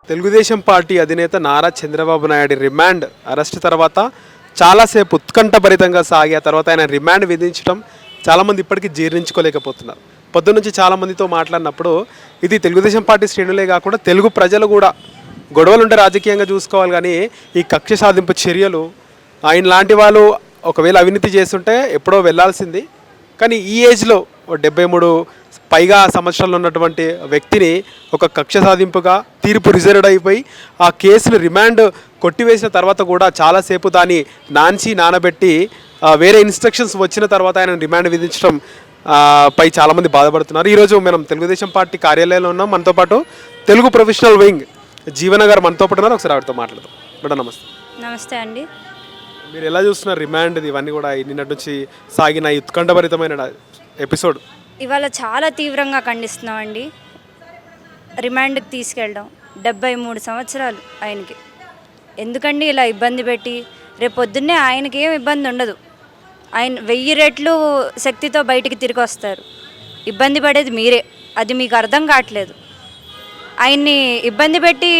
Telugu Desam party అధినేత Nara Chandrababu Naidu remand arrest తర్వాత చాలాసేపు ఉత్కంఠభరితంగా సాగి ఆ తర్వాత ఆయన రిమాండ్ విధించడం చాలామంది ఇప్పటికీ జీర్ణించుకోలేకపోతున్నారు. పొద్దున్న నుంచి చాలామందితో మాట్లాడినప్పుడు ఇది తెలుగుదేశం పార్టీ శ్రేణులే కాకుండా తెలుగు ప్రజలు కూడా గొడవలుంటే రాజకీయంగా చూసుకోవాలి, కానీ ఈ కక్ష సాధింపు చర్యలు ఆయన లాంటి వాళ్ళు ఒకవేళ అవినీతి చేస్తుంటే ఎప్పుడో వెళ్ళాల్సింది. కానీ ఈ ఏజ్లో 73 పైగా సంవత్సరాలు ఉన్నటువంటి వ్యక్తిని ఒక కక్ష సాధింపుగా తీర్పు రిజర్వ్డ్ అయిపోయి ఆ కేసులు రిమాండ్ కొట్టివేసిన తర్వాత కూడా చాలాసేపు దాన్ని నానబెట్టి వేరే ఇన్స్ట్రక్షన్స్ వచ్చిన తర్వాత ఆయన రిమాండ్ విధించడం పై చాలామంది బాధపడుతున్నారు. ఈరోజు మనం తెలుగుదేశం పార్టీ కార్యాలయంలో ఉన్నాం. మనతో పాటు తెలుగు ప్రొఫెషనల్ వింగ్ జీవన గారు మనతో పాటు ఉన్నారు. ఒకసారి ఆవిడతో మాట్లాడదాం. మేడం నమస్తే. నమస్తే అండి. మీరు ఎలా చూస్తున్నారు రిమాండ్ ఇవన్నీ కూడా నిన్నటి నుంచి సాగిన ఈ ఉత్కంఠభరితమైన ఎపిసోడ్? ఇవాళ చాలా తీవ్రంగా ఖండిస్తున్నామండి. రిమాండ్కి తీసుకెళ్ళడం 73 సంవత్సరాలు ఆయనకి ఎందుకండి ఇలా ఇబ్బంది పెట్టి? రేపు పొద్దున్నే ఆయనకి ఏం ఇబ్బంది ఉండదు. ఆయన 1000 రెట్లు శక్తితో బయటికి తిరిగి వస్తారు. ఇబ్బంది పడేది మీరే, అది మీకు అర్థం కావట్లేదు. ఆయన్ని ఇబ్బంది పెట్టి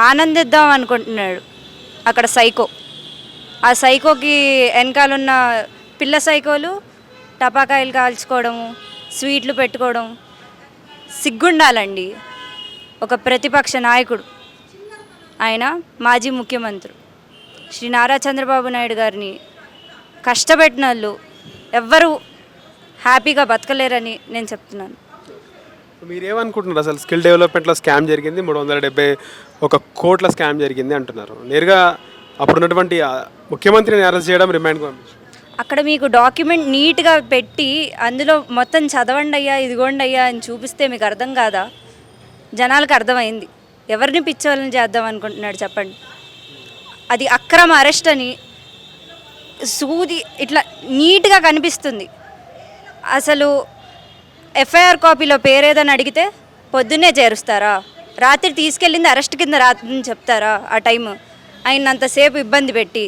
ఆనందిద్దాం అనుకుంటున్నాడు అక్కడ సైకో. ఆ సైకోకి వెనకాలన్న పిల్ల సైకోలు టపాకాయలు కాల్చుకోవడము, స్వీట్లు పెట్టుకోవడం సిగ్గుండాలండి. ఒక ప్రతిపక్ష నాయకుడు, ఆయన మాజీ ముఖ్యమంత్రి శ్రీ నారా చంద్రబాబు నాయుడు గారిని కష్టపెట్టిన వాళ్ళు ఎవ్వరూ హ్యాపీగా బతకలేరని నేను చెప్తున్నాను. మీరేమనుకుంటున్నారు? అసలు స్కిల్ డెవలప్మెంట్లో స్కామ్ జరిగింది, 371 కోట్ల స్కామ్ జరిగింది అంటున్నారు. నేరుగా అప్పుడున్నటువంటి ముఖ్యమంత్రిని అరెస్ట్ చేయడం, రిమాండ్కి పంపించారు. అక్కడ మీకు డాక్యుమెంట్ నీట్గా పెట్టి అందులో మొత్తం చదవండి అయ్యా, ఇదిగోండి అయ్యా అని చూపిస్తే మీకు అర్థం కాదా? జనాలకు అర్థమైంది. ఎవరిని పిచ్చోళ్ళని చేద్దాం అనుకుంటున్నాడు చెప్పండి. అది అక్రమ అరెస్ట్ అని సూది ఇట్లా నీట్గా కనిపిస్తుంది. అసలు ఎఫ్ఐఆర్ కాపీలో పేరేదని అడిగితే పొద్దున్నే చేరుస్తారా? రాత్రి తీసుకెళ్ళింది అరెస్ట్ కింద రాత్రిని చెప్తారా? ఆ టైము ఆయనంతసేపు ఇబ్బంది పెట్టి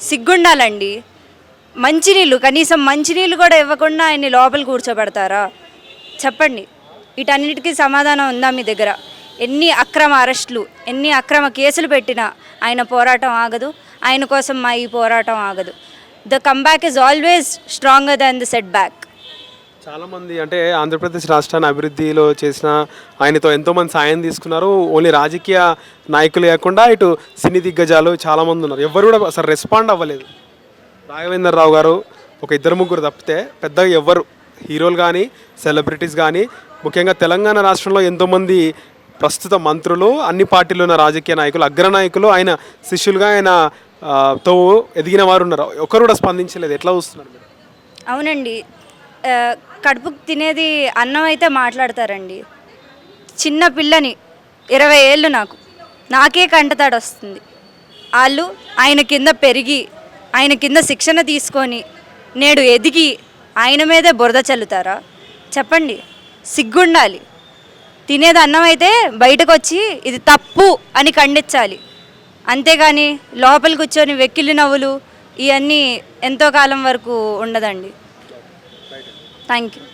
సిగ్గుండాలండి. మంచినీళ్ళు, కనీసం మంచినీళ్ళు కూడా ఇవ్వకుండా ఆయన్ని లోపల కూర్చోబెడతారా? చెప్పండి. వీటన్నిటికీ సమాధానం ఉందా మీ దగ్గర? ఎన్ని అక్రమ అరెస్టులు, ఎన్ని అక్రమ కేసులు పెట్టినా ఆయన పోరాటం ఆగదు. ఆయన కోసం మా ఈ పోరాటం ఆగదు. The comeback is always stronger than the set back. చాలామంది అంటే ఆంధ్రప్రదేశ్ రాష్ట్రాన్ని అభివృద్ధిలో చేసిన ఆయనతో ఎంతోమంది సాయం తీసుకున్నారు. ఓన్లీ రాజకీయ నాయకులు కాకుండా ఇటు సినీ దిగ్గజాలు చాలామంది ఉన్నారు. ఎవరు కూడా అసలు రెస్పాండ్ అవ్వలేదు. రాఘవేంద్ర రావు గారు ఒక 2-3 తప్పితే పెద్దగా ఎవ్వరు హీరోలు కానీ సెలబ్రిటీస్ కానీ, ముఖ్యంగా తెలంగాణ రాష్ట్రంలో ఎంతోమంది ప్రస్తుత మంత్రులు, అన్ని పార్టీలు ఉన్న రాజకీయ నాయకులు, అగ్రనాయకులు ఆయన శిష్యులుగా ఆయన తో ఎదిగిన వారు ఉన్నారు. ఒకరు కూడా స్పందించలేదు. ఎట్లా చూస్తున్నారు మీరు? అవునండి. కడుపుకు తినేది అన్నం అయితే మాట్లాడతారండి. చిన్న పిల్లని 20 ఏళ్ళు నాకే కంటతాడు వస్తుంది. వాళ్ళు ఆయన కింద పెరిగి, ఆయన కింద శిక్షణ తీసుకొని నేడు ఎదిగి ఆయన మీదే బురద చల్లుతారా? చెప్పండి. సిగ్గుండాలి. తినేది అన్నం అయితే బయటకు వచ్చి ఇది తప్పు అని ఖండించాలి. అంతేగాని లోపల కూర్చొని వెక్కిలి నవ్వులు ఇవన్నీ ఎంతో కాలం వరకు ఉండదండి. Thank you.